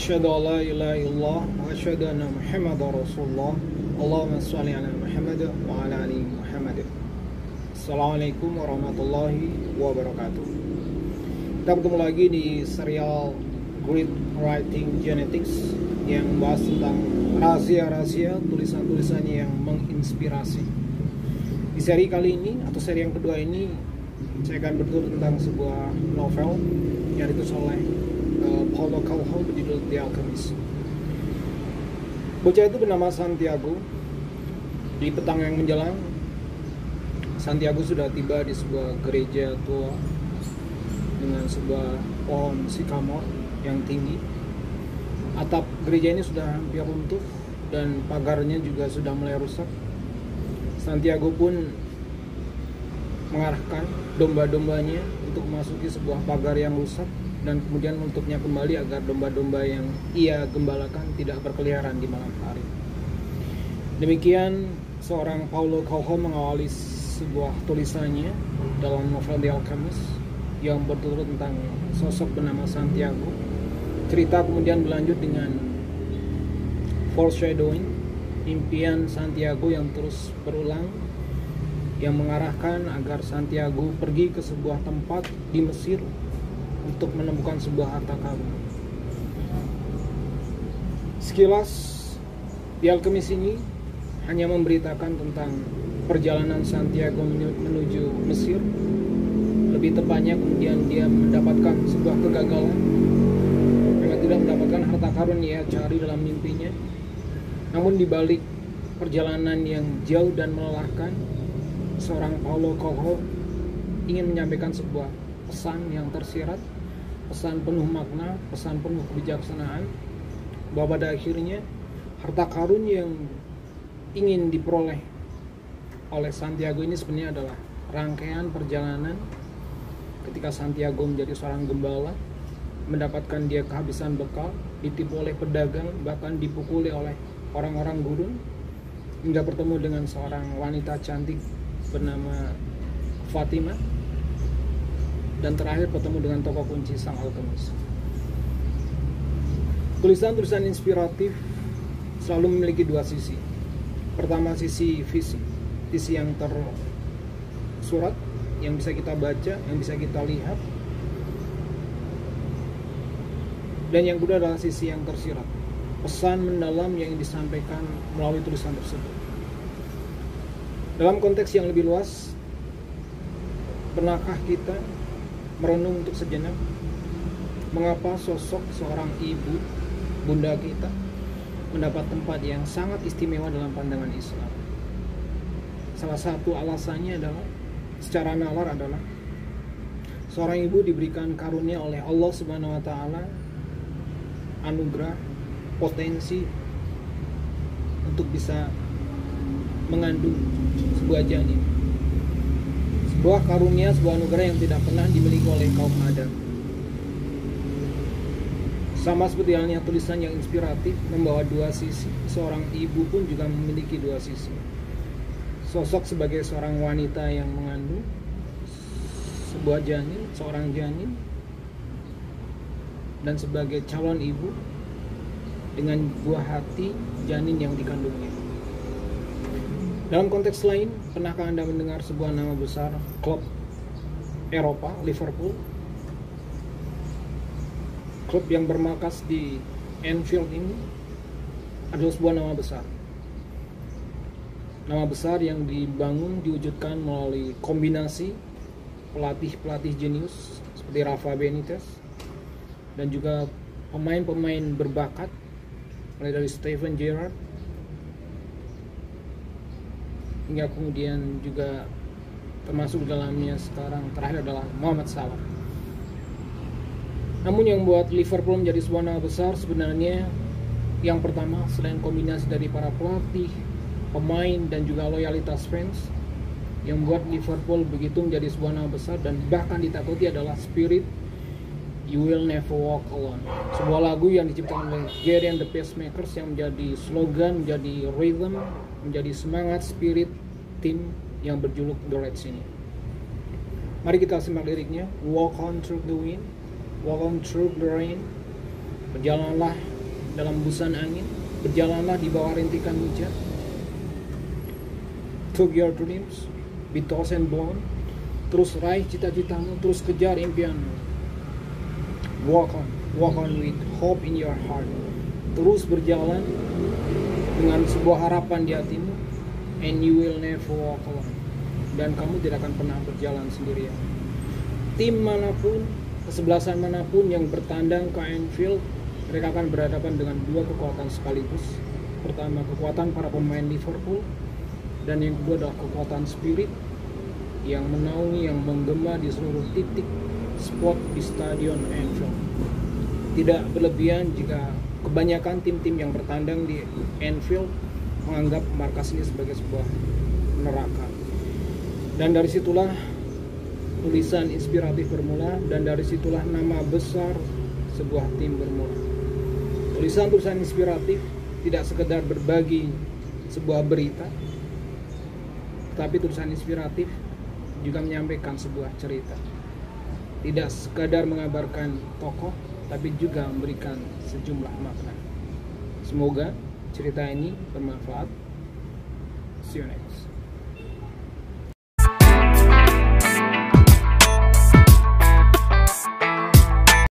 Asyhadu an la ilaha illallah wa asyhadu anna Muhammadar Rasulullah. Allahumma shalli ala Muhammad wa ala ali Muhammad. Assalamualaikum warahmatullahi wabarakatuh. Kita bertemu lagi di serial Great Writing Genetics yang membahas tentang rahasia-rahasia tulisan-tulisannya yang menginspirasi. Di seri kali ini atau seri yang kedua ini saya akan bertutur tentang sebuah novel yang ditulis oleh Paulo Coelho berjudul The Alchemist. Bocah itu bernama Santiago. Di petang yang menjelang, Santiago sudah tiba di sebuah gereja tua dengan sebuah pohon sikamor yang tinggi. Atap gereja ini sudah hampir runtuh dan pagarnya juga sudah mulai rusak. Santiago pun mengarahkan domba-dombanya untuk memasuki sebuah pagar yang rusak dan kemudian menutupnya kembali agar domba-domba yang ia gembalakan tidak berkeliaran di malam hari. Demikian seorang Paulo Coelho mengawali sebuah tulisannya dalam novel The Alchemist yang bertutur tentang sosok bernama Santiago. Cerita kemudian berlanjut dengan foreshadowing, impian Santiago yang terus berulang yang mengarahkan agar Santiago pergi ke sebuah tempat di Mesir untuk menemukan sebuah harta karun. Sekilas, The Alchemist ini hanya memberitakan tentang perjalanan Santiago menuju Mesir. Lebih tepatnya kemudian dia mendapatkan sebuah kegagalan karena tidak mendapatkan harta karun yang ia cari dalam mimpinya. Namun di balik perjalanan yang jauh dan melelahkan, seorang Paulo Coelho ingin menyampaikan sebuah pesan yang tersirat, pesan penuh makna, pesan penuh kebijaksanaan, bahwa pada akhirnya harta karun yang ingin diperoleh oleh Santiago ini sebenarnya adalah rangkaian perjalanan ketika Santiago menjadi seorang gembala, mendapatkan dia kehabisan bekal, ditipu oleh pedagang, bahkan dipukuli oleh orang-orang gurun, hingga bertemu dengan seorang wanita cantik bernama Fatima, dan terakhir bertemu dengan tokoh kunci sang alkemis. Tulisan-tulisan inspiratif selalu memiliki dua sisi. Pertama, sisi visi, sisi yang tersurat, yang bisa kita baca, yang bisa kita lihat. Dan yang kedua adalah sisi yang tersirat, pesan mendalam yang disampaikan melalui tulisan tersebut. Dalam konteks yang lebih luas, pernahkah kita merenung untuk sejenak mengapa sosok seorang ibu, bunda kita, mendapat tempat yang sangat istimewa dalam pandangan Islam? Salah satu alasannya adalah, secara nalar adalah, seorang ibu diberikan karunia oleh Allah Subhanahu wa Ta'ala, anugerah, potensi untuk bisa mengandung sebuah janin. Sebuah karunia, sebuah anugerah yang tidak pernah dimiliki oleh kaum Adam. Sama seperti halnya tulisan yang inspiratif membawa dua sisi, seorang ibu pun juga memiliki dua sisi. Sosok sebagai seorang wanita yang mengandung sebuah janin, seorang janin, dan sebagai calon ibu dengan buah hati janin yang dikandungnya. Dalam konteks lain, pernahkah Anda mendengar sebuah nama besar klub Eropa, Liverpool? Klub yang bermarkas di Anfield ini adalah sebuah nama besar. Nama besar yang dibangun, diwujudkan melalui kombinasi pelatih-pelatih jenius seperti Rafa Benitez dan juga pemain-pemain berbakat mulai dari Steven Gerrard hingga kemudian juga termasuk dalamnya sekarang terakhir adalah Mohamed Salah. Namun yang membuat Liverpool menjadi sebuah nama besar sebenarnya yang pertama, selain kombinasi dari para pelatih, pemain, dan juga loyalitas fans, yang membuat Liverpool begitu menjadi sebuah nama besar dan bahkan ditakuti adalah spirit You Will Never Walk Alone, sebuah lagu yang diciptakan oleh Gary and the Pacemakers yang menjadi slogan, menjadi rhythm, menjadi semangat spirit tim yang berjuluk The Reds ini. Mari kita simak liriknya. Walk on through the wind, walk on through the rain. Berjalanlah dalam busan angin, berjalanlah di bawah rintikan hujan. Tug your dreams, be tossed and blown. Terus raih cita-citamu, terus kejar impianmu. Walk on with hope in your heart. Terus berjalan dengan sebuah harapan di hatimu, and you will never walk alone. Dan kamu tidak akan pernah berjalan sendirian. Tim manapun, kesebelasan manapun yang bertandang ke Anfield, mereka akan berhadapan dengan dua kekuatan sekaligus. Pertama, kekuatan para pemain Liverpool, dan yang kedua adalah kekuatan spirit yang menaungi, yang menggema di seluruh titik spot di Stadion Anfield. Tidak berlebihan jika kebanyakan tim-tim yang bertandang di Anfield menganggap markas ini sebagai sebuah neraka. Dan dari situlah tulisan inspiratif bermula, dan dari situlah nama besar sebuah tim bermula. Tulisan-tulisan inspiratif tidak sekedar berbagi sebuah berita, tapi tulisan inspiratif juga menyampaikan sebuah cerita. Tidak sekadar mengabarkan tokoh, tapi juga memberikan sejumlah makna. Semoga cerita ini bermanfaat. See you next.